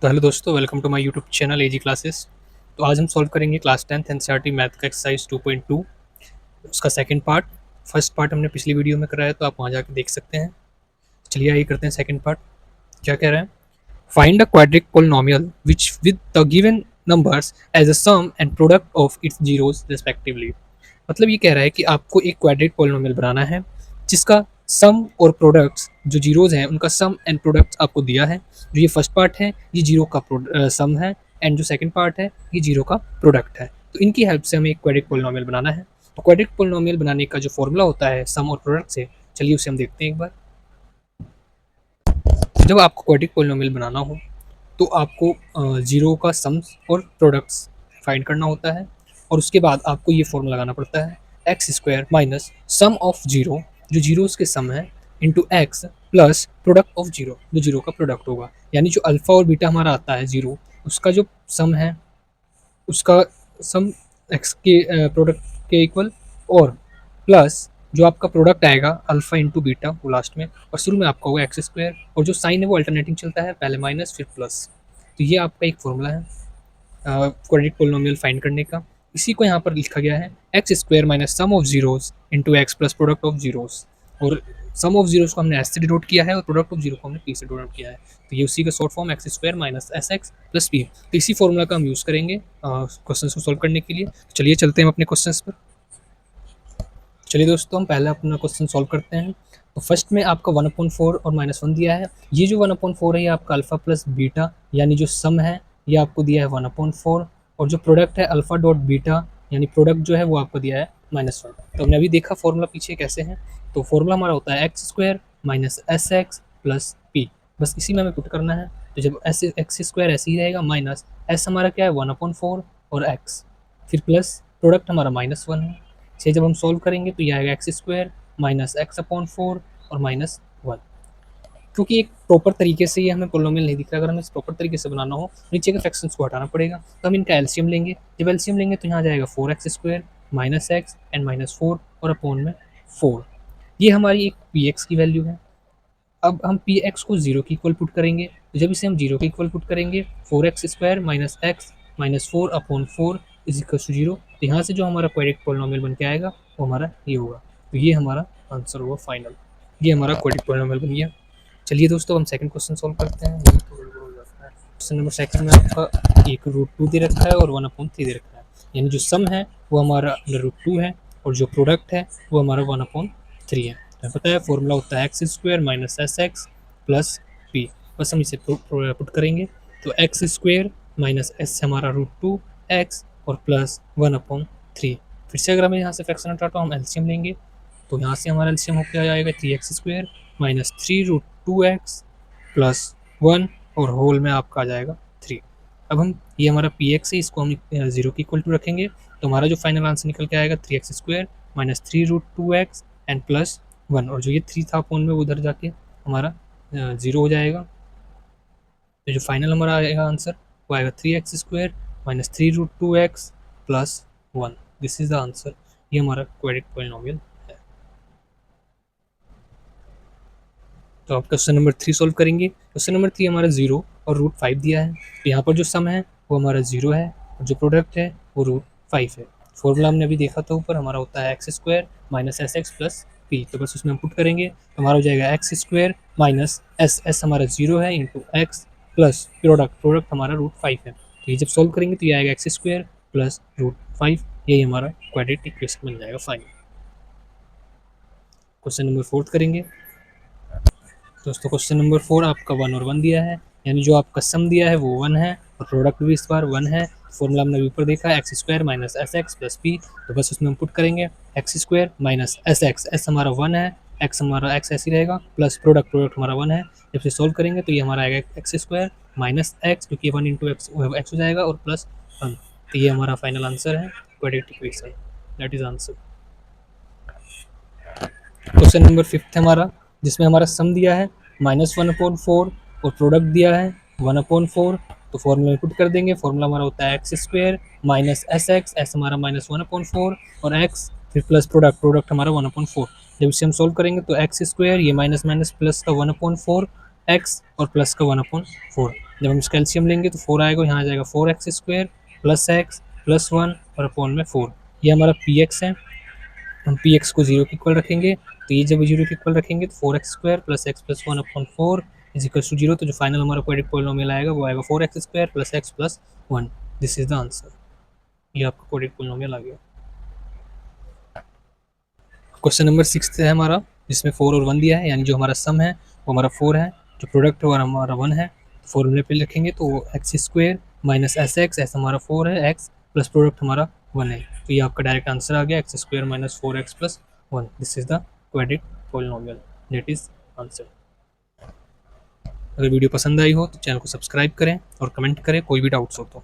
तो हेलो दोस्तों, welcome to my YouTube channel AG classes. तो आज हम सॉल्व करेंगे क्लास 10th एनसीईआरटी मैथ का एक्सरसाइज 2.2, उसका सेकंड पार्ट। फर्स्ट पार्ट हमने पिछली वीडियो में कराया, तो आप वहाँ जाकर देख सकते हैं। चलिए आइए करते हैं सेकंड पार्ट। क्या कह रहे हैं? Find a quadratic polynomial which with the given numbers as a sum and product of its zeros respectively. मतलब ये कह रहा है कि आपको एक क्वाड्रेटिक पोलिनोमियल बनाना है जिसका सम और प्रोडक्ट्स जो जीरोज हैं उनका सम एंड प्रोडक्ट्स आपको दिया है। जो ये फर्स्ट पार्ट है ये जीरो का सम है, एंड जो सेकंड पार्ट है ये जीरो का प्रोडक्ट है। तो इनकी हेल्प से हमें एक क्वाड्रेटिक पोलिनोमियल बनाना है। तो क्वाड्रेटिक पोलिनोमियल बनाने का जो फॉर्मूला होता है सम और प्रोडक्ट से, चलिए उसे हम देखते हैं एक बार। जब आपको क्वाड्रेटिक पोलिनोमियल बनाना हो तो आपको जीरो का सम्स और प्रोडक्ट्स फाइंड करना होता है, और उसके बाद आपको ये फॉर्मूला लगाना पड़ता है x square minus sum of zero, जो जीरोस के सम है, into x plus product of zero, जो जीरो का प्रोडक्ट होगा। यानी जो अल्फा और बीटा हमारा आता है जीरो, उसका जो सम है उसका सम एक्स के प्रोडक्ट के इक्वल, और प्लस जो आपका प्रोडक्ट आएगा अल्फा इंटू बीटा वो लास्ट में, और शुरू में आपका होगा एक्स स्क्वायर, और जो साइन है वो अल्टरनेटिंग चलता है, पहले माइनस फिर प्लस। तो ये आपका एक फॉर्मूला है क्वाड्रेटिक पोलिनोमियल फाइंड करने का। इसी को यहाँ पर लिखा गया है x square minus sum of zeros into x plus product of zeros. और सम ऑफ जीरोस को हमने एस से डिनोट किया है और प्रोडक्ट ऑफ जीरो को हमने पी से डिनोट किया है। तो ये उसी का short form x square minus S x plus P. तो इसी फॉर्मूला का हम यूज़ करेंगे क्वेश्चन को सॉल्व करने के लिए। चलिए चलते हैं अपने क्वेश्चन पर। चलिए दोस्तों, हम पहले अपना क्वेश्चन सॉल्व करते हैं। तो फर्स्ट में आपका 1/4 और -1 दिया है। ये जो 1/4 है ये आपका अल्फा प्लस बीटा, यानी जो सम है ये आपको दिया है 1/4, और जो प्रोडक्ट है अल्फा डॉट बीटा, यानी प्रोडक्ट जो है वो आपको दिया है -1। तो हमने अभी देखा फॉर्मूला पीछे कैसे है। तो फॉर्मूला हमारा होता है x square minus S x plus P, बस इसी में हमें पुट करना है। तो जब एस एक्स स्क्वायर ऐसे ही रहेगा, माइनस एस हमारा क्या है 1/4 और एक्स, फिर प्लस प्रोडक्ट हमारा -1 है। इसे जब हम सॉल्व करेंगे तो ये आएगा x square minus x upon 4 और -1। क्योंकि एक प्रॉपर तरीके से ये हमें पोलिनोमियल नहीं दिख रहा, अगर हमें इस प्रॉपर तरीके से बनाना हो नीचे के फ्रैक्शंस को हटाना पड़ेगा। तो हम इनका एलसीएम लेंगे। जब एलसीएम लेंगे तो यहाँ जाएगा 4x square minus x and -4 और अपॉन में 4। ये हमारी एक पी एक्स की वैल्यू है। अब हम पी एक्स को जीरो की इक्वल पुट करेंगे। तो जब इसे हम जीरो की इक्वल पुट करेंगे 4x square minus X minus 4 upon 4 is equal to zero. तो यहाँ से जो हमारा क्वाड्रेटिक पोलिनोमियल बन के आएगा वो हमारा ये होगा। तो ये हमारा आंसर होगा फाइनल। ये हमारा क्वाड्रेटिक पोलिनोमियल बन गया। चलिए दोस्तों, हम सेकंड क्वेश्चन सॉल्व करते हैं। क्वेश्चन नंबर सेकंड में आपका एक √2 दे रखा है और 1/3 दे रखा है। यानी जो सम है वो हमारा √2 है, और जो प्रोडक्ट है वो हमारा 1/3 है। हमें पता है फॉर्मूला होता है x square minus S x plus P. बस हम इसे पुट करेंगे। तो एक्स स्क्वायर माइनस एस हमारा √2 एक्स और प्लस 1/3। फिर से अगर हमें यहाँ से फ्रैक्शन हटाना तो हम एलसीएम लेंगे। तो यहाँ से हमारा एलसीएम होकर आ जाएगा 3x square minus 3√2x plus 1, और होल में आपका आ जाएगा 3। अब हम ये हमारा पी एक्स है, इसको हम जीरो की इक्वल टू रखेंगे। तो हमारा जो फाइनल आंसर निकल के आएगा 3x square minus 3√2x and plus 1, और जो ये 3 था अपॉन में वो उधर जाके हमारा जीरो हो जाएगा। तो जो फाइनल हमारा आएगा आंसर वो आएगा 3x square minus 3√2x plus 1। This is the answer. ये हमारा क्वाड्रेटिक पोलिनोमियल है। तो आप क्वेश्चन नंबर 3 सॉल्व करेंगे। क्वेश्चन नंबर 3 हमारा 0 और √5 दिया है। तो यहाँ पर जो सम है वो हमारा 0 है, और जो प्रोडक्ट है वो √5 है। फॉर्मूला हमने अभी देखा था ऊपर, हमारा होता है x square minus S x plus P. तो बस उसमें हम पुट करेंगे तो हमारा हो जाएगा x square minus S, S हमारा 0 है, इंटू एक्स प्लस प्रोडक्ट हमारा √5 है। तो ये जब सॉल्व करेंगे तो ये आएगा एक्स स्क्वायर प्लस √5। यही हमारा क्वाड्रेटिक इक्वेशन बन जाएगा फाइनल। क्वेश्चन नंबर 4 करेंगे दोस्तों। क्वेश्चन नंबर 4 आपका 1 और 1 दिया है, यानी जो आपका सम दिया है वो 1 है और प्रोडक्ट भी इस बार 1 है। फॉर्मूला हमने ऊपर देखा x square minus S x plus P. तो बस उसमें हम पुट करेंगे x square minus S x, S हमारा 1 है, एक्स हमारा एक्स ऐसे ही रहेगा, प्लस प्रोडक्ट हमारा 1 है। जब से सॉल्व करेंगे तो ये हमारा आएगा एक्स स्क्वायर माइनस एक्स, क्योंकि 1 इंटू एक्स एक्स हो जाएगा, और प्लस 1। तो ये हमारा फाइनल आंसर है quadratic equation. That is answer. Question number 5 हमारा, जिसमें हमारा सम दिया है -1/4 और प्रोडक्ट दिया है 1/4। तो फॉर्मूला में पुट कर देंगे। फॉर्मूला हमारा होता है x square minus S x, S हमारा -1/4 और एक्स फिर प्लस प्रोडक्ट हमारा 1/4। जब इसे हम सोल्व करेंगे तो एक्स स्क्वायर ये माइनस माइनस प्लस का 1/4 एक्स और प्लस का 1/4। जब हम इसका एलसीएम लेंगे तो 4 आएगा, यहाँ आ जाएगा 4x² प्लस एक्स प्लस 1 और अपॉन में 4। ये हमारा पी एक्स है। हम पी एक्स को 0 के इक्वल रखेंगे, तो ये जब 0 के इक्वल रखेंगे तो 4x² plus X plus 1 upon 4 is equal to 0। तो जो फाइनल हमारा क्वाड्रेटिक पॉलिनोमियल आएगा वो आएगा 4x² plus X plus 1। This is the answer. ये आपका क्वाड्रेटिक पॉलिनोमियल आ गया। क्वेश्चन नंबर 6 है हमारा, जिसमें 4 और 1 दिया है, यानी जो हमारा सम है वो हमारा 4 है, जो प्रोडक्ट है वो हमारा 1 है। फॉर्मूले पे लिखेंगे तो x² माइनस एस एक्स, ऐसा हमारा 4 है, x प्लस प्रोडक्ट हमारा 1 है। तो ये आपका डायरेक्ट आंसर आ गया, x² minus 4x plus 1। This is the quadratic polynomial, that is answer. अगर वीडियो पसंद आई हो तो चैनल को सब्सक्राइब करें और कमेंट करें कोई भी डाउट्स हो तो।